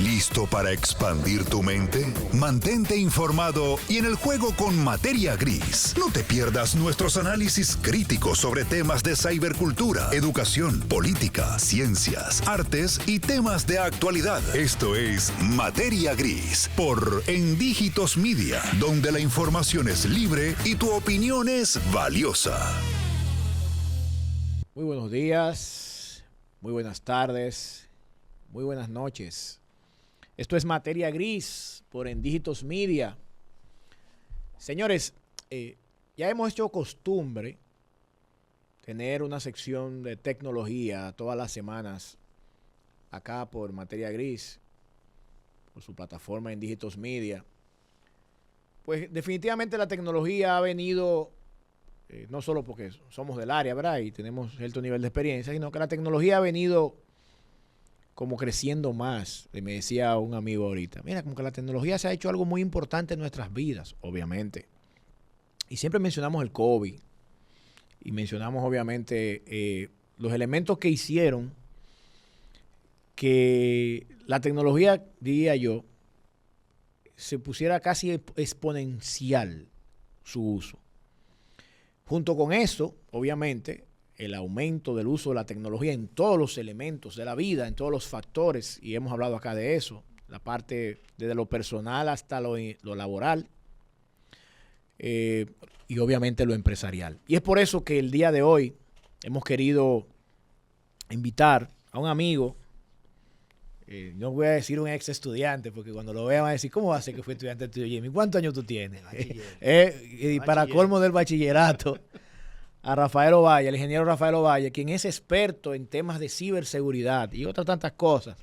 ¿Listo para expandir tu mente? Mantente informado y en el juego con Materia Gris. No te pierdas nuestros análisis críticos sobre temas de cibercultura, educación, política, ciencias, artes y temas de actualidad. Esto es Materia Gris por En Dígitos Media, donde la información es libre y tu opinión es valiosa. Muy buenos días, muy buenas tardes, muy buenas noches. Esto es Materia Gris por En Dígitos Media. Señores, ya hemos hecho costumbre tener una sección de tecnología todas las semanas acá por Materia Gris, por su plataforma En Dígitos Media. Pues definitivamente la tecnología ha venido, no solo porque somos del área, ¿verdad? Y tenemos cierto nivel de experiencia, sino que la tecnología ha venido como creciendo más. Me decía un amigo ahorita, mira, como que la tecnología se ha hecho algo muy importante en nuestras vidas, obviamente. Y siempre mencionamos el COVID y mencionamos obviamente los elementos que hicieron que la tecnología, diría yo, se pusiera casi exponencial su uso. Junto con eso, obviamente, el aumento del uso de la tecnología en todos los elementos de la vida, en todos los factores, y hemos hablado acá de eso, la parte desde lo personal hasta lo laboral, y obviamente lo empresarial. Y es por eso que el día de hoy hemos querido invitar a un amigo, no voy a decir un ex estudiante, porque cuando lo vean van a decir, ¿cómo va a ser que fue estudiante tuyo, Jimmy? ¿Cuántos años tú tienes? Y para colmo del bachillerato, a Rafael Ovalle, el ingeniero Rafael Ovalle, quien es experto en temas de ciberseguridad y otras tantas cosas,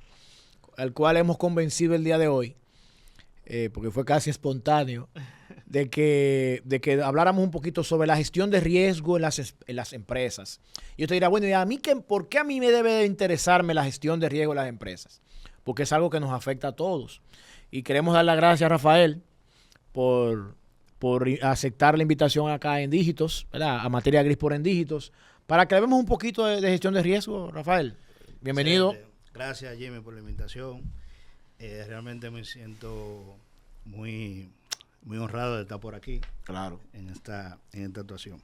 al cual hemos convencido el día de hoy, porque fue casi espontáneo, de que habláramos un poquito sobre la gestión de riesgo en las empresas. Y usted dirá, bueno, ¿y a mí por qué a mí me debe de interesarme la gestión de riesgo en las empresas? Porque es algo que nos afecta a todos. Y queremos dar las gracias a Rafael por aceptar la invitación acá en Dígitos, ¿verdad? A Materia Gris por En Dígitos, para que hablemos un poquito de gestión de riesgo. Rafael, bienvenido. Excelente. Gracias, Jimmy, por la invitación. Realmente me siento muy honrado de estar por aquí. Claro. En esta actuación.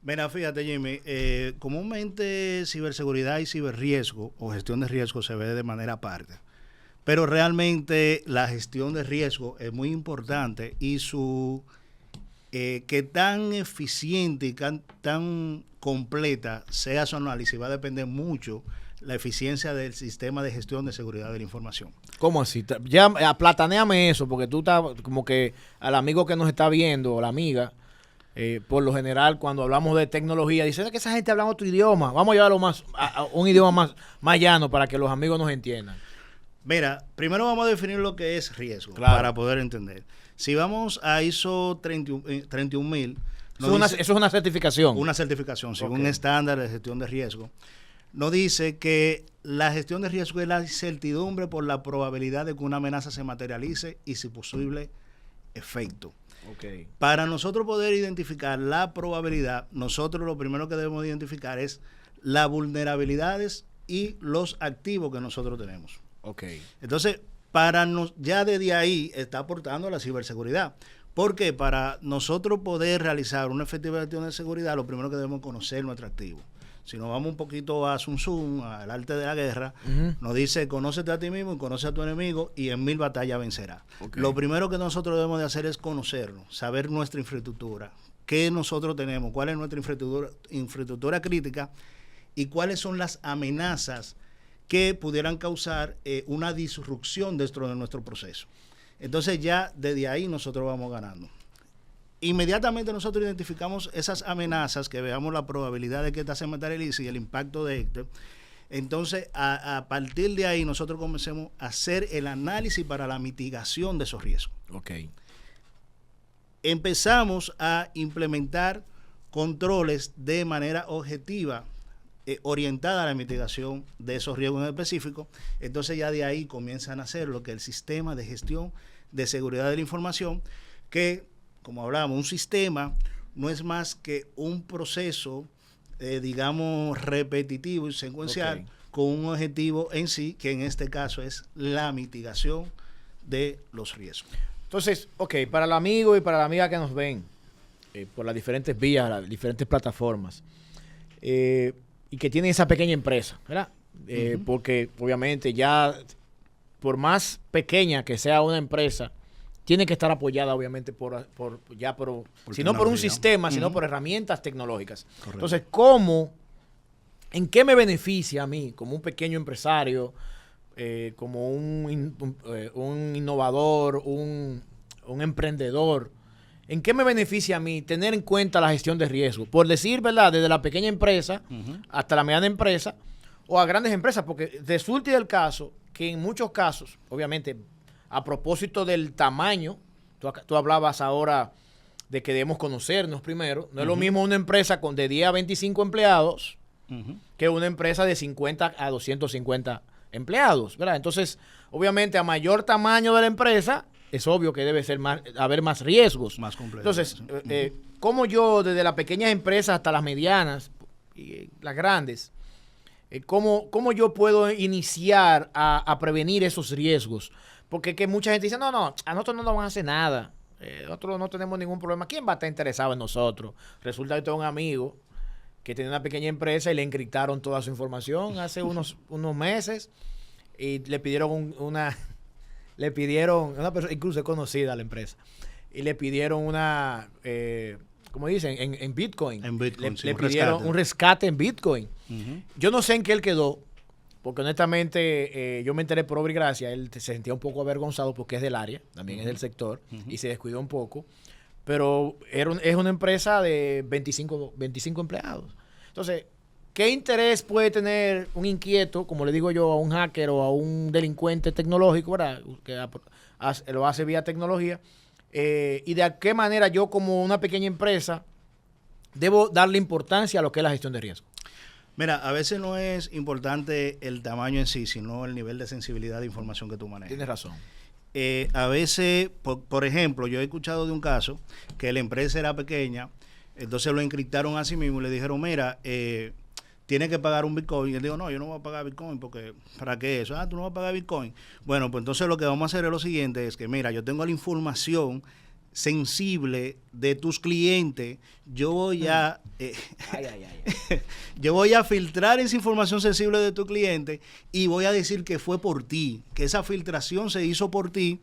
Mira, fíjate, Jimmy, comúnmente ciberseguridad y ciberriesgo o gestión de riesgo se ve de manera aparte. Pero realmente la gestión de riesgo es muy importante y que tan eficiente y tan completa sea su análisis va a depender mucho la eficiencia del sistema de gestión de seguridad de la información. ¿Cómo así? Ya platanéame eso, porque tú estás como que al amigo que nos está viendo o la amiga, por lo general cuando hablamos de tecnología, dicen que esa gente habla otro idioma. Vamos a llevarlo a un idioma más llano para que los amigos nos entiendan. Mira, primero vamos a definir lo que es riesgo, claro, para poder entender. Si vamos a ISO 31000, eso es una certificación. Una certificación, según un estándar de gestión de riesgo. Nos dice que la gestión de riesgo es la incertidumbre por la probabilidad de que una amenaza se materialice y su posible efecto. Okay. Para nosotros poder identificar la probabilidad, nosotros lo primero que debemos identificar es las vulnerabilidades y los activos que nosotros tenemos. Okay. Entonces, ya desde ahí está aportando la ciberseguridad. Porque para nosotros poder realizar una efectiva gestión de seguridad, lo primero que debemos conocer nuestro activo. Si nos vamos un poquito a Sun Tzu, al arte de la guerra, nos dice, conócete a ti mismo y conoce a tu enemigo y en 1000 batallas vencerá. Okay. Lo primero que nosotros debemos de hacer es conocernos, saber nuestra infraestructura, qué nosotros tenemos, cuál es nuestra infraestructura crítica y cuáles son las amenazas que pudieran causar una disrupción dentro de nuestro proceso. Entonces ya desde ahí nosotros vamos ganando. Inmediatamente nosotros identificamos esas amenazas, que veamos la probabilidad de que esta se materialice y el impacto de esto. Entonces, a partir de ahí nosotros comencemos a hacer el análisis para la mitigación de esos riesgos. Okay. Empezamos a implementar controles de manera objetiva, orientada a la mitigación de esos riesgos en específico. Entonces ya de ahí comienzan a hacer lo que es el sistema de gestión de seguridad de la información, que, como hablábamos, un sistema no es más que un proceso digamos, repetitivo y secuencial, con un objetivo en sí, que en este caso es la mitigación de los riesgos. Entonces, para el amigo y para la amiga que nos ven por las diferentes vías, las diferentes plataformas, y que tienen esa pequeña empresa, ¿verdad? Porque obviamente ya, por más pequeña que sea una empresa, tiene que estar apoyada obviamente si no por un sistema, sino por herramientas tecnológicas. Correcto. Entonces, ¿en qué me beneficia a mí como un pequeño empresario, como un innovador, un emprendedor? ¿En qué me beneficia a mí tener en cuenta la gestión de riesgo? Por decir, ¿verdad? Desde la pequeña empresa hasta la mediana empresa o a grandes empresas, porque resulta del caso que en muchos casos, obviamente, a propósito del tamaño, tú hablabas ahora de que debemos conocernos primero. No es lo mismo una empresa de 10 a 25 empleados que una empresa de 50 a 250 empleados, ¿verdad? Entonces, obviamente, a mayor tamaño de la empresa, es obvio que debe haber más riesgos. Más complejo. Entonces, ¿cómo yo, desde las pequeñas empresas hasta las medianas y las grandes, cómo yo puedo iniciar a prevenir esos riesgos? Porque que mucha gente dice, no, a nosotros no nos van a hacer nada. Nosotros no tenemos ningún problema. ¿Quién va a estar interesado en nosotros? Resulta que tengo un amigo que tenía una pequeña empresa y le encriptaron toda su información hace unos meses y le pidieron una persona, incluso es conocida la empresa, y le pidieron como dicen, en Bitcoin. En Bitcoin, le pidieron un rescate en Bitcoin. Yo no sé en qué él quedó, porque honestamente yo me enteré por obra y gracia. Él se sentía un poco avergonzado porque es del área, también es del sector, y se descuidó un poco. Pero es una empresa de 25 empleados. Entonces, ¿qué interés puede tener un inquieto, como le digo yo, a un hacker o a un delincuente tecnológico, ¿verdad? Que lo hace vía tecnología. Y de qué manera yo, como una pequeña empresa, debo darle importancia a lo que es la gestión de riesgo. Mira, a veces no es importante el tamaño en sí, sino el nivel de sensibilidad de información que tú manejas. Tienes razón. A veces, por ejemplo, yo he escuchado de un caso que la empresa era pequeña, entonces lo encriptaron a sí mismo y le dijeron, mira, tiene que pagar un Bitcoin. Y él dijo, no, yo no voy a pagar Bitcoin porque, ¿para qué eso? Tú no vas a pagar Bitcoin. Bueno, pues entonces lo que vamos a hacer es lo siguiente, es que mira, yo tengo la información sensible de tus clientes, yo voy a yo voy a filtrar esa información sensible de tu cliente y voy a decir que fue por ti, que esa filtración se hizo por ti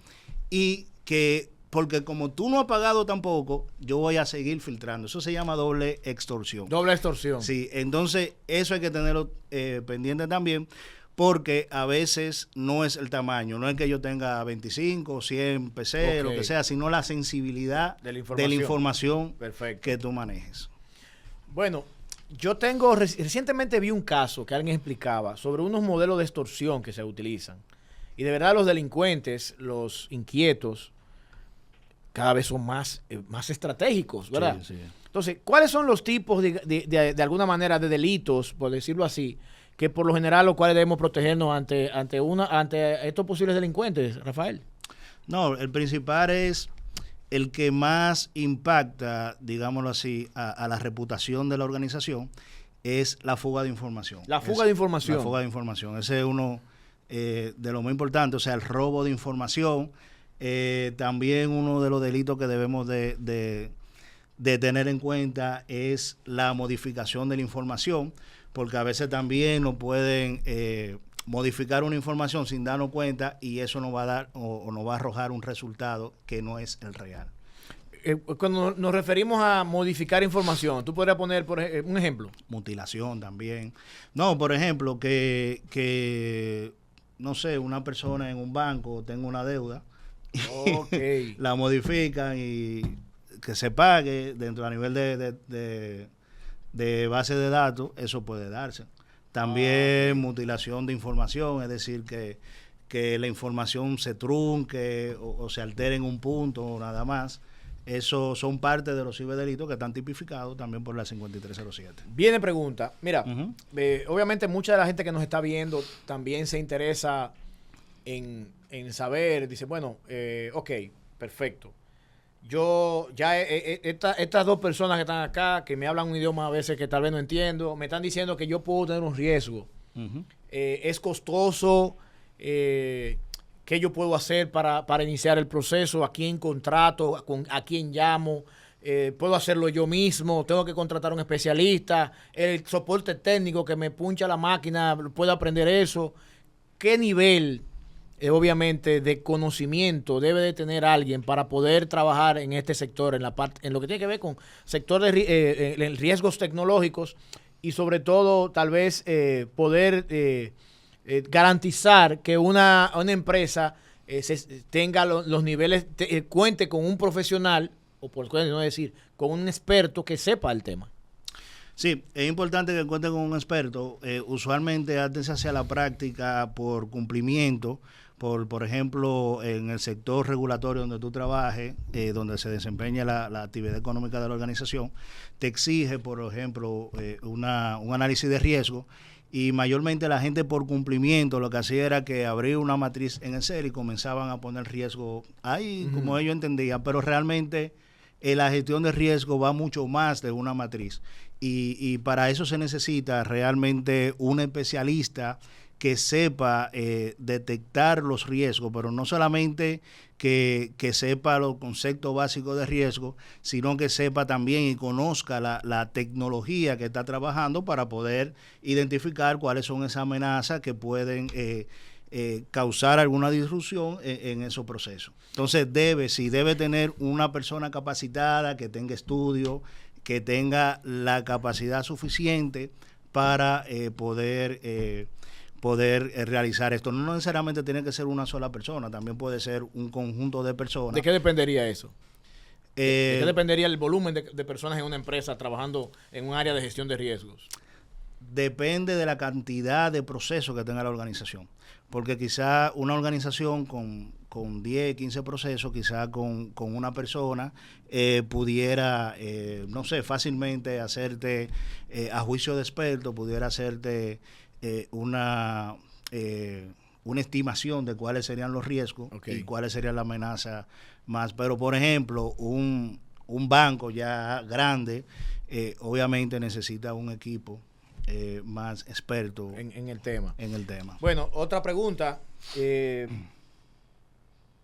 y que porque como tú no has pagado tampoco, yo voy a seguir filtrando. Eso se llama doble extorsión. Doble extorsión. Sí, entonces eso hay que tenerlo pendiente también, porque a veces no es el tamaño, no es que yo tenga 25, 100 PC, lo que sea, sino la sensibilidad de la información que tú manejes. Bueno, yo recientemente vi un caso que alguien explicaba sobre unos modelos de extorsión que se utilizan. Y de verdad los delincuentes, los inquietos, cada vez son más estratégicos, ¿verdad? Sí, sí. Entonces, ¿cuáles son los tipos de alguna manera de delitos, por decirlo así, que por lo general los cuales debemos protegernos ante estos posibles delincuentes, Rafael? No, el principal es el que más impacta, digámoslo así, a la reputación de la organización, es la fuga de información. La fuga de información. La fuga de información. Ese es uno de los muy importantes, o sea, el robo de información. También uno de los delitos que debemos de tener en cuenta es la modificación de la información, porque a veces también nos pueden modificar una información sin darnos cuenta y eso nos va a dar o nos va a arrojar un resultado que no es el real. Cuando nos referimos a modificar información, ¿tú podrías poner un ejemplo? Mutilación también. No, por ejemplo, que no sé, una persona en un banco tenga una deuda, la modifican y que se pague dentro a nivel de base de datos, eso puede darse. También mutilación de información, es decir, que la información se trunque o se altere en un punto o nada más. Eso son parte de los ciberdelitos que están tipificados también por la 5307. Viene pregunta. Mira, obviamente mucha de la gente que nos está viendo también se interesa en saber, dice, bueno, ok, perfecto. Yo, ya estas dos personas que están acá, que me hablan un idioma a veces que tal vez no entiendo, me están diciendo que yo puedo tener un riesgo. Es costoso. ¿Qué yo puedo hacer para iniciar el proceso? ¿A quién contrato? ¿A quién llamo? ¿Puedo hacerlo yo mismo? ¿Tengo que contratar a un especialista? ¿El soporte técnico que me puncha la máquina, puedo aprender eso? ¿Qué nivel, obviamente, de conocimiento debe de tener alguien para poder trabajar en este sector, en lo que tiene que ver con sector de riesgos tecnológicos y sobre todo tal vez poder garantizar que una empresa tenga los niveles, cuente con un profesional, o por qué no decir, con un experto que sepa el tema? Sí, es importante que cuente con un experto. Usualmente antes se hace la práctica por cumplimiento, por ejemplo, en el sector regulatorio donde tú trabajes, donde se desempeña la actividad económica de la organización, te exige, por ejemplo, un análisis de riesgo. Y mayormente la gente por cumplimiento lo que hacía era que abría una matriz en Excel y comenzaban a poner riesgo ahí, como ellos entendían, pero realmente la gestión de riesgo va mucho más de una matriz y para eso se necesita realmente un especialista que sepa detectar los riesgos, pero no solamente que sepa los conceptos básicos de riesgo, sino que sepa también y conozca la tecnología que está trabajando para poder identificar cuáles son esas amenazas que pueden causar alguna disrupción en esos procesos. Entonces debe tener una persona capacitada, que tenga estudio, que tenga la capacidad suficiente para poder realizar esto. No necesariamente tiene que ser una sola persona, también puede ser un conjunto de personas. ¿De qué dependería eso? ¿De qué dependería el volumen de personas en una empresa trabajando en un área de gestión de riesgos? Depende de la cantidad de procesos que tenga la organización. Porque quizá una organización con 10, 15 procesos, quizá con una persona pudiera, no sé, fácilmente hacerte, a juicio de experto, pudiera hacerte una estimación de cuáles serían los riesgos y cuáles serían las amenazas más. Pero, por ejemplo, un banco ya grande, obviamente necesita un equipo más experto en el tema. Bueno, otra pregunta.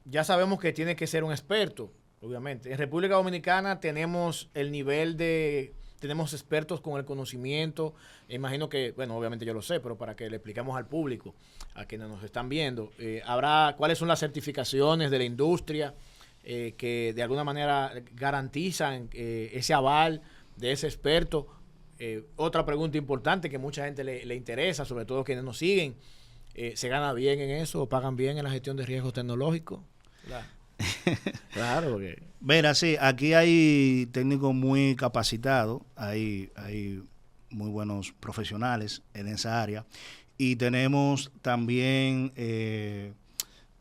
Ya sabemos que tiene que ser un experto, obviamente. En República Dominicana tenemos el nivel tenemos expertos con el conocimiento. Imagino que, bueno, obviamente yo lo sé, pero para que le expliquemos al público, a quienes nos están viendo, ¿cuáles son las certificaciones de la industria que de alguna manera garantizan ese aval de ese experto? Otra pregunta importante que mucha gente le interesa, sobre todo quienes nos siguen, ¿se gana bien en eso o pagan bien en la gestión de riesgos tecnológicos? Claro, porque... Mira, sí, aquí hay técnicos muy capacitados, hay muy buenos profesionales en esa área y tenemos también,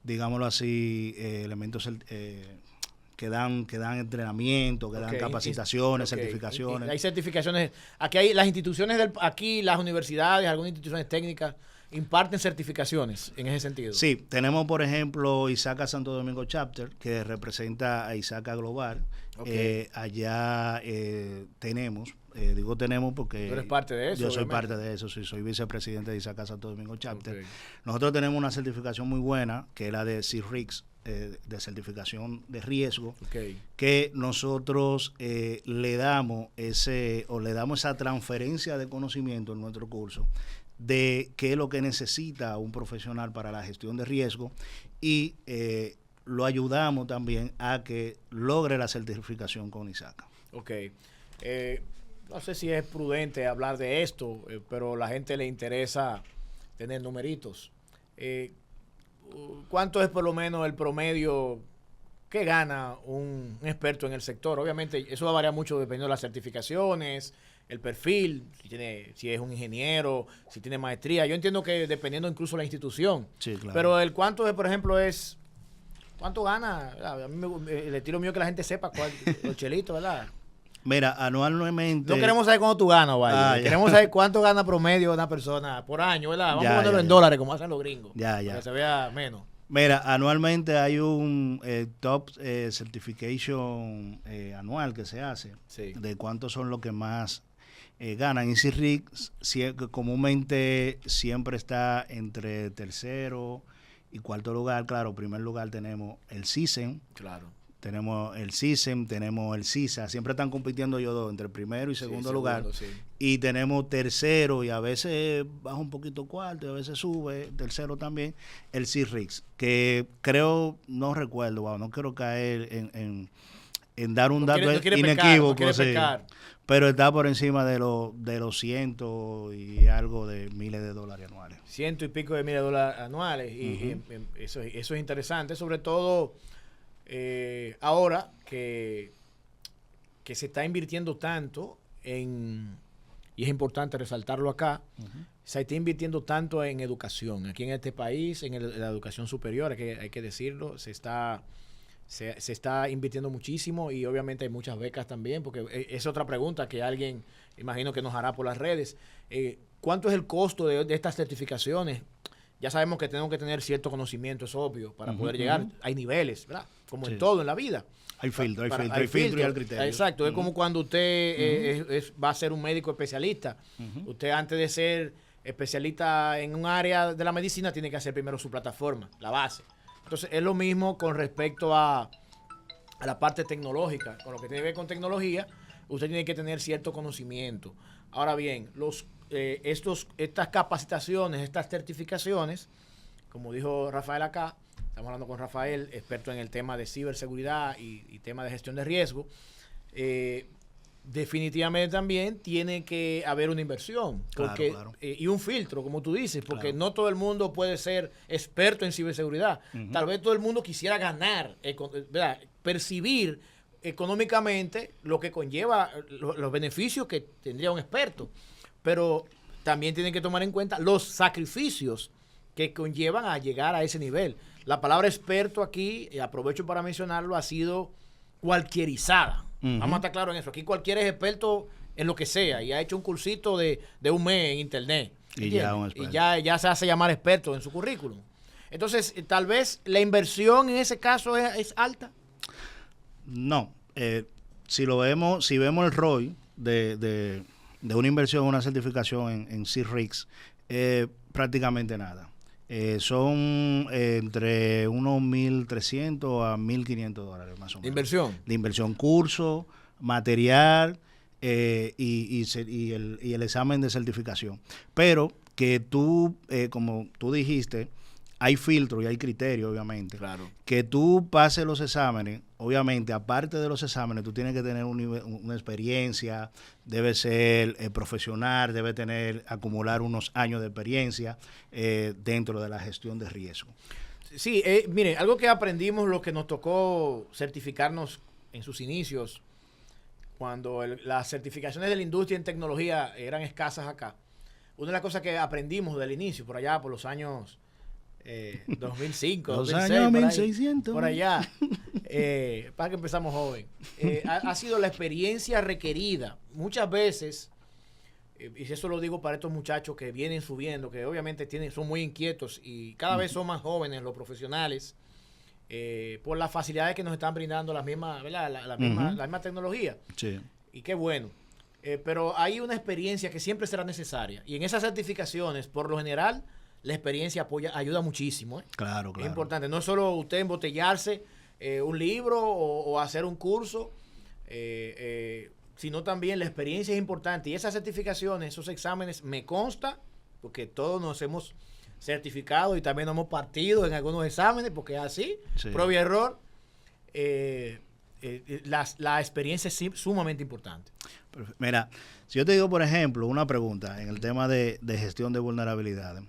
digámoslo así, elementos que dan entrenamiento, que dan capacitaciones, certificaciones. Hay certificaciones. Aquí hay las instituciones las universidades, algunas instituciones técnicas imparten certificaciones en ese sentido. Sí, tenemos por ejemplo ISACA Santo Domingo Chapter, que representa a ISACA Global. Allá tenemos, digo tenemos porque... ¿Tú eres parte de eso? Yo soy parte de eso, sí, soy vicepresidente de ISACA Santo Domingo Chapter. Nosotros tenemos una certificación muy buena, que es la de CIRRIX, de certificación de riesgo, que nosotros le damos esa transferencia de conocimiento en nuestro curso de qué es lo que necesita un profesional para la gestión de riesgo y lo ayudamos también a que logre la certificación con ISACA. No sé si es prudente hablar de esto, pero a la gente le interesa tener numeritos. ¿Cuánto es por lo menos el promedio que gana un experto en el sector? Obviamente eso va a variar mucho dependiendo de las certificaciones, el perfil, si es un ingeniero, si tiene maestría. Yo entiendo que dependiendo incluso de la institución. Sí, claro. Pero el cuánto es, por ejemplo, ¿cuánto gana? A mí el estilo mío es que la gente sepa los chelitos, ¿verdad? Mira, anualmente... No queremos saber cuánto tú ganas, vaya. Queremos saber cuánto gana promedio una persona por año, ¿verdad? Vamos a ponerlo en dólares, como hacen los gringos. Para que se vea menos. Mira, anualmente hay un top certification anual que se hace Sí. de cuántos son los que más ganan. Easy Rigs comúnmente siempre está entre tercero y cuarto lugar. Claro, primer lugar tenemos el CISEN, Claro. tenemos el CISEN, tenemos el CISA. Siempre están compitiendo ellos dos entre primero y segundo lugar. Sí. Y tenemos tercero y a veces baja un poquito cuarto y a veces sube, tercero también, el C-RIX, que creo, no recuerdo, wow, no quiero caer en dar un dato inequívoco, sí, pero está por encima de los cientos y algo de miles de dólares anuales. Ciento y pico de miles de dólares anuales. Y eso es interesante, sobre todo ahora que se está invirtiendo tanto y es importante resaltarlo acá, se está invirtiendo tanto en educación. Aquí en este país, la educación superior, hay que decirlo, se está invirtiendo muchísimo y obviamente hay muchas becas también, porque es otra pregunta que alguien, imagino que nos hará por las redes. ¿Cuánto es el costo de estas certificaciones? Ya sabemos que tenemos que tener cierto conocimiento, es obvio, para poder llegar. Hay niveles, ¿verdad? Como en todo en la vida. Hay filtro y hay criterio. Exacto, es como cuando usted va a ser un médico especialista. Usted antes de ser especialista en un área de la medicina tiene que hacer primero su plataforma, la base. Entonces es lo mismo con respecto a la parte tecnológica. Con lo que tiene que ver con tecnología, usted tiene que tener cierto conocimiento. Ahora bien, estas capacitaciones, estas certificaciones, como dijo Rafael acá, estamos hablando con Rafael, experto en el tema de ciberseguridad y tema de gestión de riesgo, definitivamente también tiene que haber una inversión porque, claro. Y un filtro, como tú dices, porque no todo el mundo puede ser experto en ciberseguridad. Tal vez todo el mundo quisiera ganar, ¿verdad? Percibir económicamente lo que conlleva los beneficios que tendría un experto, pero también tienen que tomar en cuenta los sacrificios que conllevan a llegar a ese nivel. La palabra experto aquí, aprovecho para mencionarlo, ha sido cualquierizada. Vamos a estar claros en eso. Aquí cualquiera es experto en lo que sea y ha hecho un cursito de un mes en internet. Y ya se hace llamar experto en su currículum. Entonces, tal vez la inversión en ese caso es alta. No. Si vemos el ROI de una inversión, una certificación en C-RIX, prácticamente nada. Son entre unos $1,300 a $1,500 más o menos. ¿De inversión? De inversión, curso, material y el examen de certificación. Pero que tú, como tú dijiste, hay filtros y hay criterios, obviamente. Claro. Que tú pases los exámenes, obviamente, aparte de los exámenes, tú tienes que tener una experiencia, debe ser profesional, debe acumular unos años de experiencia dentro de la gestión de riesgo. Sí, mire, algo que aprendimos, lo que nos tocó certificarnos en sus inicios, cuando las certificaciones de la industria en tecnología eran escasas acá. Una de las cosas que aprendimos del inicio, por allá, por los años 2005, los 2006, años 1600 por allá, para que empezamos joven, ha sido la experiencia requerida muchas veces, y eso lo digo para estos muchachos que vienen subiendo, que obviamente son muy inquietos y cada vez son más jóvenes los profesionales, por las facilidades que nos están brindando las mismas, ¿verdad? La misma tecnología. Sí. Y qué bueno. Pero hay una experiencia que siempre será necesaria, y en esas certificaciones, por lo general, la experiencia ayuda muchísimo. Claro. Es importante. No es solo usted embotellarse un libro o hacer un curso, sino también la experiencia es importante. Y esas certificaciones, esos exámenes, me consta, porque todos nos hemos certificado y también nos hemos partido en algunos exámenes, porque es así, prueba y error. La experiencia es sumamente importante. Mira, si yo te digo, por ejemplo, una pregunta en el tema de gestión de vulnerabilidades.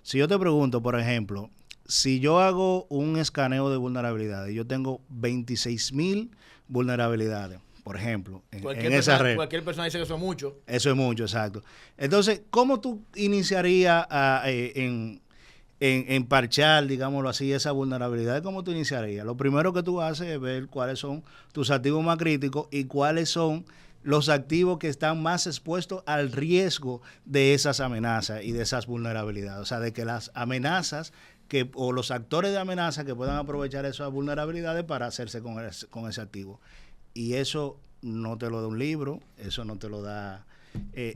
Si yo te pregunto, por ejemplo, si yo hago un escaneo de vulnerabilidades y yo tengo 26,000 vulnerabilidades, por ejemplo, en esa red. Cualquier persona dice que eso es mucho. Eso es mucho, exacto. Entonces, ¿cómo tú iniciarías en parchar, digámoslo así, esa vulnerabilidad? ¿Cómo tú iniciarías? Lo primero que tú haces es ver cuáles son tus activos más críticos y cuáles son los activos que están más expuestos al riesgo de esas amenazas y de esas vulnerabilidades. O sea, de que las amenazas o los actores de amenaza que puedan aprovechar esas vulnerabilidades para hacerse con ese activo. Y eso no te lo da un libro, eso no te lo da,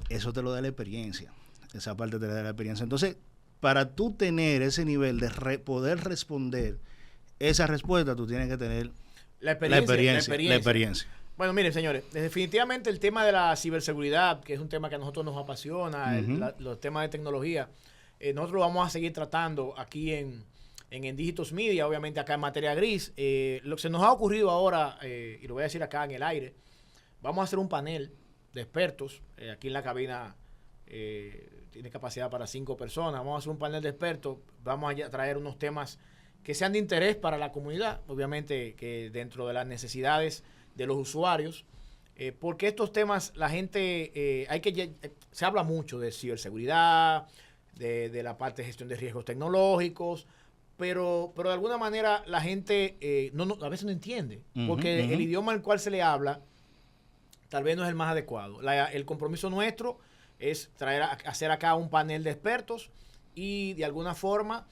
eso te lo da la experiencia. Esa parte te la da la experiencia. Entonces, para tú tener ese nivel de poder responder esa respuesta, tú tienes que tener la experiencia. Bueno, miren, señores, definitivamente el tema de la ciberseguridad, que es un tema que a nosotros nos apasiona, los temas de tecnología, nosotros lo vamos a seguir tratando aquí en Dígitos Media, obviamente acá en Materia Gris. Lo que se nos ha ocurrido ahora, y lo voy a decir acá en el aire, vamos a hacer un panel de expertos. Aquí en la cabina tiene capacidad para 5 personas. Vamos a hacer un panel de expertos. Vamos a traer unos temas que sean de interés para la comunidad, obviamente que dentro de las necesidades de los usuarios, porque estos temas la gente, se habla mucho de ciberseguridad, de la parte de gestión de riesgos tecnológicos, pero de alguna manera la gente a veces no entiende, porque el idioma al cual se le habla tal vez no es el más adecuado. El compromiso nuestro es hacer acá un panel de expertos y de alguna forma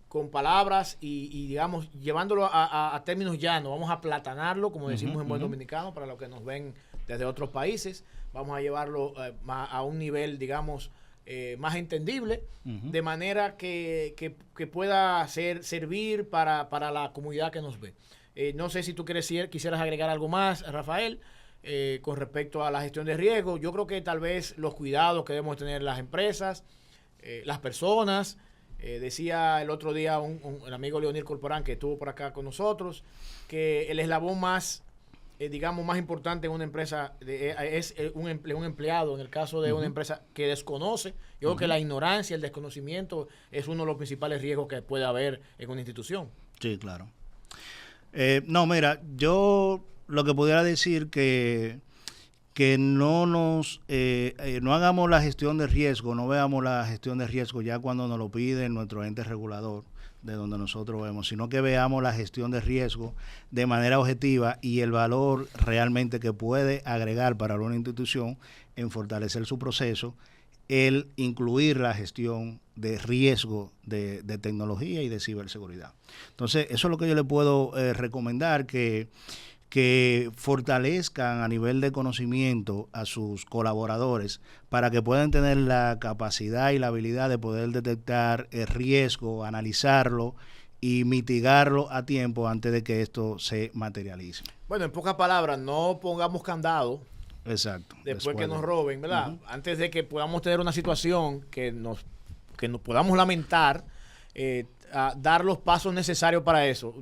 con palabras y digamos, llevándolo a términos llanos, vamos a aplatanarlo, como decimos en buen dominicano, para los que nos ven desde otros países, vamos a llevarlo a un nivel, digamos, más entendible, de manera que pueda servir para la comunidad que nos ve. No sé si tú quisieras agregar algo más, Rafael, con respecto a la gestión de riesgo. Yo creo que tal vez los cuidados que debemos tener las empresas, las personas. Decía el otro día el amigo Leonel Corporán, que estuvo por acá con nosotros, que el eslabón más, digamos, más importante en una empresa es un empleado, en el caso de una empresa que desconoce. Yo creo que la ignorancia, el desconocimiento es uno de los principales riesgos que puede haber en una institución. Sí, claro. No, mira, yo lo que pudiera decir que no hagamos la gestión de riesgo, no veamos la gestión de riesgo ya cuando nos lo pide nuestro ente regulador, de donde nosotros vemos, sino que veamos la gestión de riesgo de manera objetiva y el valor realmente que puede agregar para una institución en fortalecer su proceso, el incluir la gestión de riesgo de tecnología y de ciberseguridad. Entonces, eso es lo que yo le puedo recomendar, que fortalezcan a nivel de conocimiento a sus colaboradores para que puedan tener la capacidad y la habilidad de poder detectar el riesgo, analizarlo y mitigarlo a tiempo antes de que esto se materialice. Bueno, en pocas palabras, no pongamos candado. Exacto. Después que nos roben, ¿verdad? Antes de que podamos tener una situación que nos podamos lamentar, a dar los pasos necesarios para eso.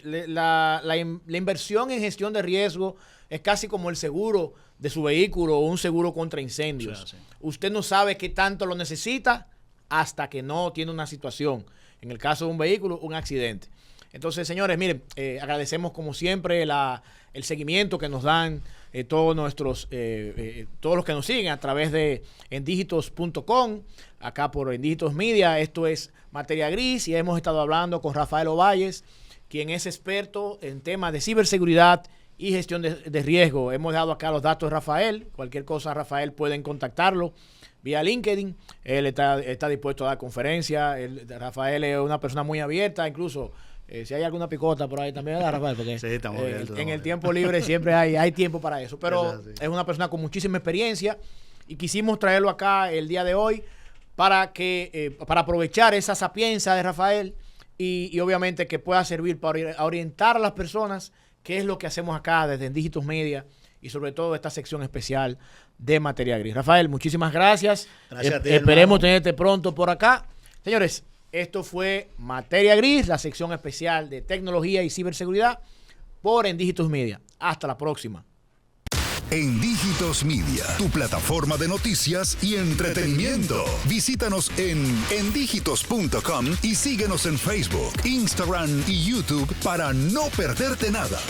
La inversión en gestión de riesgo es casi como el seguro de su vehículo o un seguro contra incendios. Sí. Usted no sabe qué tanto lo necesita hasta que no tiene una situación. En el caso de un vehículo, un accidente. Entonces, señores, miren, agradecemos como siempre el seguimiento que nos dan todos los que nos siguen a través de endígitos.com, acá por Dígitos Media. Esto es Materia Gris y hemos estado hablando con Rafael Ovalles, quien es experto en temas de ciberseguridad y gestión de riesgo. Hemos dado acá los datos de Rafael. Cualquier cosa, Rafael, pueden contactarlo vía LinkedIn. Él está dispuesto a dar conferencias. Rafael es una persona muy abierta, incluso si hay alguna picota por ahí también, ¿verdad, Rafael? Porque sí, estamos abiertos, en el tiempo libre siempre hay tiempo para eso. Pero es una persona con muchísima experiencia y quisimos traerlo acá el día de hoy para aprovechar esa sapiencia de Rafael y obviamente que pueda servir para orientar a las personas qué es lo que hacemos acá desde Dígitos Media y sobre todo esta sección especial de Materia Gris. Rafael, muchísimas gracias. Gracias a ti, esperemos hermano. tenerte pronto por acá. Señores, esto fue Materia Gris, la sección especial de tecnología y ciberseguridad por Dígitos Media. Hasta la próxima. En Dígitos Media, tu plataforma de noticias y entretenimiento. Visítanos en endigitos.com y síguenos en Facebook, Instagram y YouTube para no perderte nada.